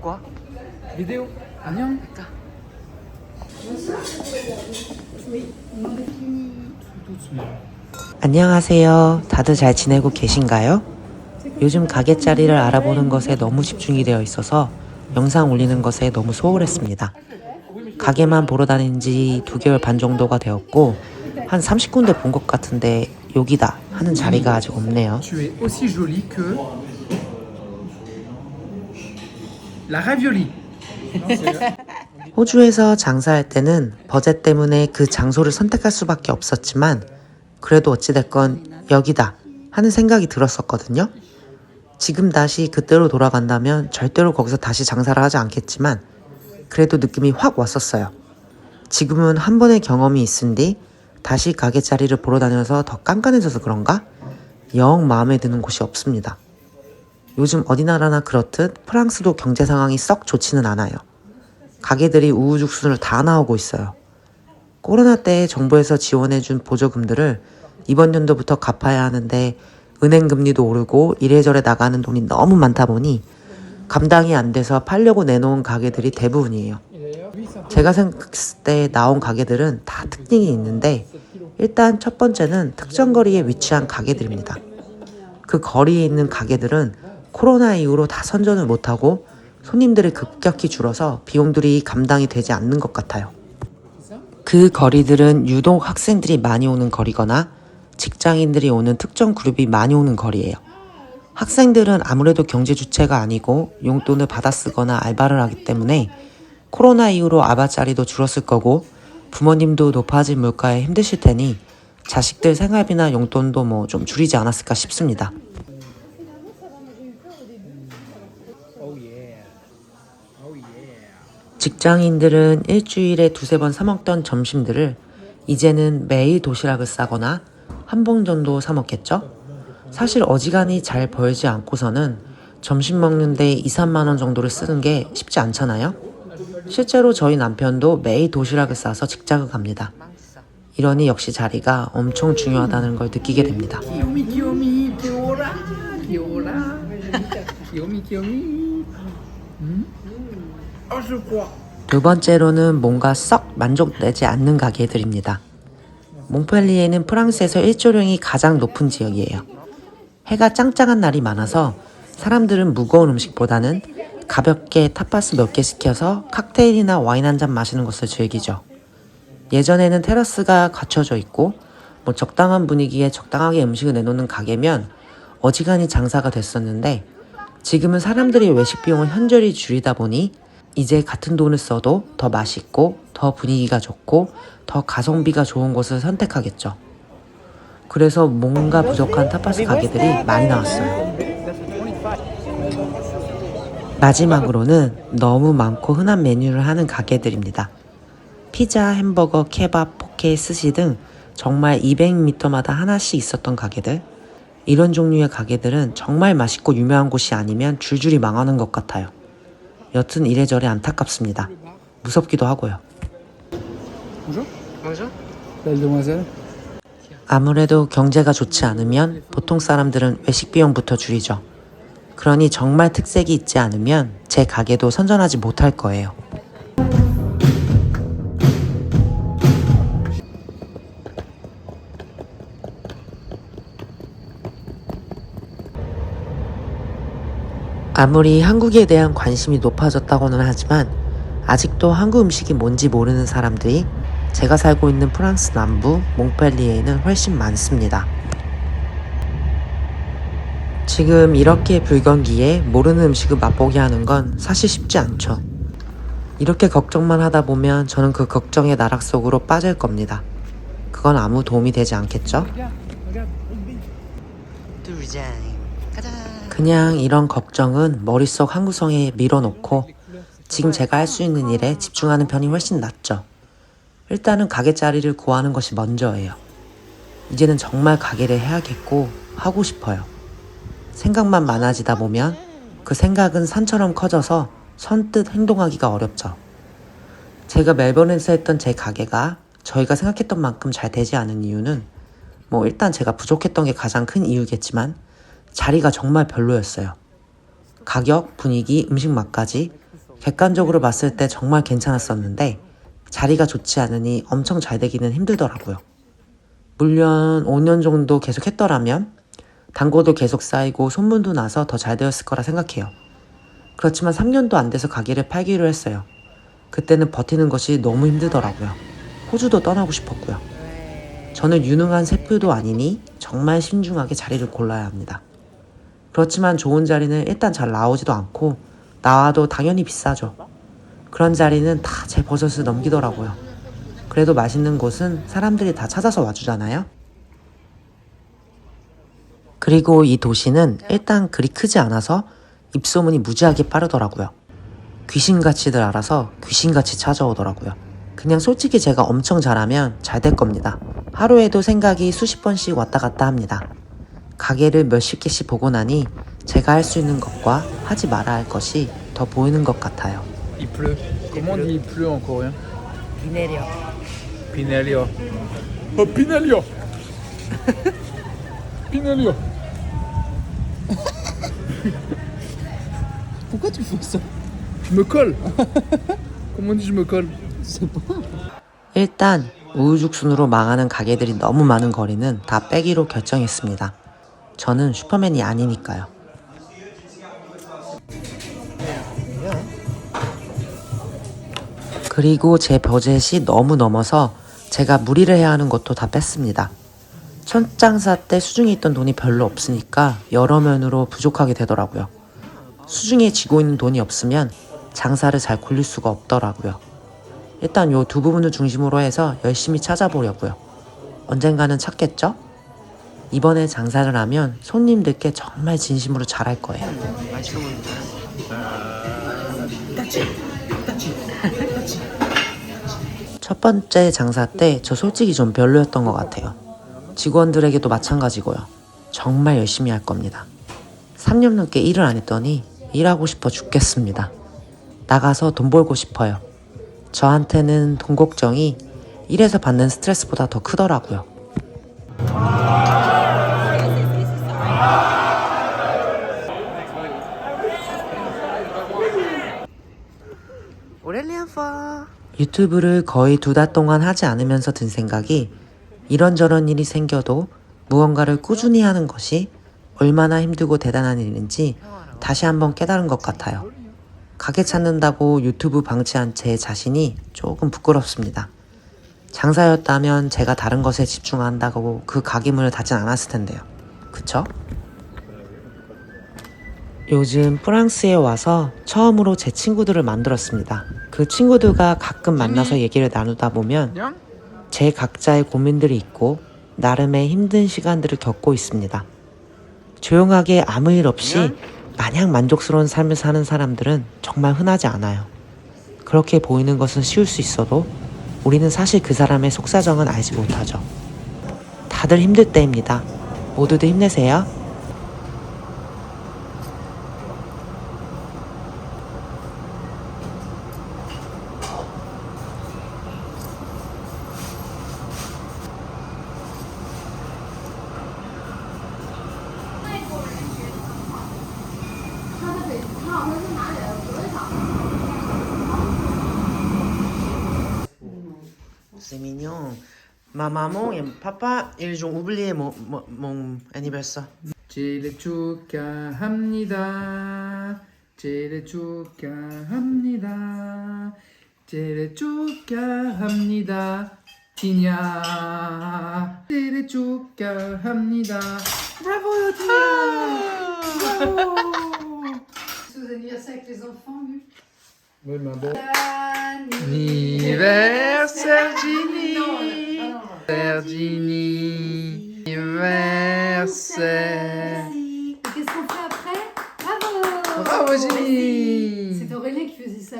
quoi? Vidéo? 안녕? 안녕하세요. 다들 잘 지내고 계신가요? 요즘 가게 자리를 알아보는 것에 너무 집중이 되어 있어서 영상 올리는 것에 너무 소홀했습니다. 가게만 보러 다닌 지 2개월 반 정도가 되었고 한 30군데 본 것 같은데 여기다 하는 자리가 아직 없네요. Tu es aussi jolie que la ravioli. 호주에서 장사할 때는 버젯 때문에 그 장소를 선택할 수밖에 없었지만 그래도 어찌됐건 여기다 하는 생각이 들었었거든요. 지금 다시 그때로 돌아간다면 절대로 거기서 다시 장사를 하지 않겠지만 그래도 느낌이 확 왔었어요. 지금은 한 번의 경험이 있은 뒤 다시 가게 자리를 보러 다녀서 더 깐깐해져서 그런가? 영 마음에 드는 곳이 없습니다. 요즘 어디 나라나 그렇듯 프랑스도 경제 상황이 썩 좋지는 않아요. 가게들이 우후죽순으로 다 나오고 있어요. 코로나 때 정부에서 지원해준 보조금들을 이번 연도부터 갚아야 하는데 은행 금리도 오르고 이래저래 나가는 돈이 너무 많다 보니 감당이 안 돼서 팔려고 내놓은 가게들이 대부분이에요. 제가 생각했을 때 나온 가게들은 다 특징이 있는데 일단 첫 번째는 특정 거리에 위치한 가게들입니다. 그 거리에 있는 가게들은 코로나 이후로 다 선전을 못하고 손님들이 급격히 줄어서 비용들이 감당이 되지 않는 것 같아요. 그 거리들은 유독 학생들이 많이 오는 거리거나 직장인들이 오는 특정 그룹이 많이 오는 거리예요. 학생들은 아무래도 경제 주체가 아니고 용돈을 받아 쓰거나 알바를 하기 때문에 코로나 이후로 알바 자리도 줄었을 거고 부모님도 높아진 물가에 힘드실 테니 자식들 생활비나 용돈도 뭐 좀 줄이지 않았을까 싶습니다. 직장인들은 일주일에 2-3번 사 먹던 점심들을 이제는 매일 도시락을 싸거나 한 번 정도 사 먹겠죠? 사실 어지간히 잘 벌지 않고서는 점심 먹는데 2-3만 원 정도를 쓰는 게 쉽지 않잖아요? 실제로 저희 남편도 매일 도시락을 싸서 직장을 갑니다. 이러니 역시 자리가 엄청 중요하다는 걸 느끼게 됩니다. 귀요미 귀여워라 귀여워라 귀요미 두 번째로는 뭔가 썩 만족되지 않는 가게들입니다. 몽펠리에는 프랑스에서 일조량이 가장 높은 지역이에요. 해가 짱짱한 날이 많아서 사람들은 무거운 음식보다는 가볍게 타파스 몇 개 시켜서 칵테일이나 와인 한 잔 마시는 것을 즐기죠. 예전에는 테라스가 갖춰져 있고 적당한 분위기에 적당하게 음식을 내놓는 가게면 어지간히 장사가 됐었는데 지금은 사람들이 외식 비용을 현저히 줄이다 보니 이제 같은 돈을 써도 더 맛있고 더 분위기가 좋고 더 가성비가 좋은 곳을 선택하겠죠. 그래서 뭔가 부족한 타파스 가게들이 많이 나왔어요. 마지막으로는 너무 많고 흔한 메뉴를 하는 가게들입니다. 피자, 햄버거, 케밥, 포케, 스시 등 정말 200m마다 하나씩 있었던 가게들. 이런 종류의 가게들은 정말 맛있고 유명한 곳이 아니면 줄줄이 망하는 것 같아요. 여튼 이래저래 안타깝습니다. 무섭기도 하고요. 아무래도 경제가 좋지 않으면 보통 사람들은 외식 비용부터 줄이죠. 그러니 정말 특색이 있지 않으면 제 가게도 선전하지 못할 거예요. 아무리 한국에 대한 관심이 높아졌다고는 하지만 아직도 한국 음식이 뭔지 모르는 사람들이 제가 살고 있는 프랑스 남부 몽펠리에에는 훨씬 많습니다. 지금 이렇게 불경기에 모르는 음식을 맛보게 하는 건 사실 쉽지 않죠. 이렇게 걱정만 하다 보면 저는 그 걱정의 나락 속으로 빠질 겁니다. 그건 아무 도움이 되지 않겠죠? 그냥 이런 걱정은 머릿속 한 구석에 밀어놓고 지금 제가 할 수 있는 일에 집중하는 편이 훨씬 낫죠. 일단은 가게 자리를 구하는 것이 먼저예요. 이제는 정말 가게를 해야겠고 하고 싶어요. 생각만 많아지다 보면 그 생각은 산처럼 커져서 선뜻 행동하기가 어렵죠. 제가 멜번에서 했던 제 가게가 저희가 생각했던 만큼 잘 되지 않은 이유는 일단 제가 부족했던 게 가장 큰 이유겠지만 자리가 정말 별로였어요. 가격, 분위기, 음식 맛까지 객관적으로 봤을 때 정말 괜찮았었는데 자리가 좋지 않으니 엄청 잘 되기는 힘들더라고요. 물론 5년 정도 계속 했더라면 단골도 계속 쌓이고 소문도 나서 더 잘 되었을 거라 생각해요. 그렇지만 3년도 안 돼서 가게를 팔기로 했어요. 그때는 버티는 것이 너무 힘들더라고요. 호주도 떠나고 싶었고요. 저는 유능한 셰프도 아니니 정말 신중하게 자리를 골라야 합니다. 그렇지만 좋은 자리는 일단 잘 나오지도 않고 나와도 당연히 비싸죠. 그런 자리는 다 제 버젯을 넘기더라고요. 그래도 맛있는 곳은 사람들이 다 찾아서 와주잖아요. 그리고 이 도시는 일단 그리 크지 않아서 입소문이 무지하게 빠르더라고요. 귀신같이들 알아서 귀신같이 찾아오더라고요. 그냥 솔직히 제가 엄청 잘하면 잘 될 겁니다. 하루에도 생각이 수십 번씩 왔다 갔다 합니다. 가게를 몇십 개씩 보고 나니 제가 할 수 있는 것과 하지 말아야 할 것이 더 보이는 것 같아요. Il pleut. Comment on dit il pleut en coréen? 비내려. Pinelio. Oh, Pinelio. Pinelio. Pourquoi tu fais ça? Je me colle. Comment on dit je me colle? 일단 우후죽순으로 망하는 가게들이 너무 많은 거리는 다 빼기로 결정했습니다. 저는 슈퍼맨이 아니니까요. 그리고 제 버젯이 너무 넘어서 제가 무리를 해야 하는 것도 다 뺐습니다. 첫 장사 때 수중에 있던 돈이 별로 없으니까 여러 면으로 부족하게 되더라고요. 수중에 쥐고 있는 돈이 없으면 장사를 잘 굴릴 수가 없더라고요. 일단 요 두 부분을 중심으로 해서 열심히 찾아보려고요. 언젠가는 찾겠죠? 이번에 장사를 하면 손님들께 정말 진심으로 잘할 거예요. 첫 번째 장사 때 저 솔직히 좀 별로였던 것 같아요. 직원들에게도 마찬가지고요. 정말 열심히 할 겁니다. 3년 넘게 일을 안 했더니 일하고 싶어 죽겠습니다. 나가서 돈 벌고 싶어요. 저한테는 돈 걱정이 일에서 받는 스트레스보다 더 크더라고요. 유튜브를 거의 2달 동안 하지 않으면서 든 생각이 이런저런 일이 생겨도 무언가를 꾸준히 하는 것이 얼마나 힘들고 대단한 일인지 다시 한번 깨달은 것 같아요. 가게 찾는다고 유튜브 방치한 제 자신이 조금 부끄럽습니다. 장사였다면 제가 다른 것에 집중한다고 그 가게 문을 닫진 않았을 텐데요. 그쵸? 요즘 프랑스에 와서 처음으로 제 친구들을 만들었습니다. 그 친구들과 가끔 만나서 얘기를 나누다 보면 제 각자의 고민들이 있고 나름의 힘든 시간들을 겪고 있습니다. 조용하게 아무 일 없이 마냥 만족스러운 삶을 사는 사람들은 정말 흔하지 않아요. 그렇게 보이는 것은 쉬울 수 있어도 우리는 사실 그 사람의 속사정은 알지 못하죠. 다들 힘들 때입니다. 모두들 힘내세요. C'est mignon. Ma maman et papa, ils ont oublié mon anniversaire. 제일 축하합니다. 제일 축하합니다. 제일 축하합니다. 디냐. 제일 축하합니다. 브라보 디냐. 브라보. Aux anniversaires avec les enfants, lui. Oui, ma belle. Anniversaire Ginny. Ginny. Anniversaire. Et qu'est-ce qu'on fait après? Bravo! Bravo Ginny. C'est Aurélien qui faisait ça.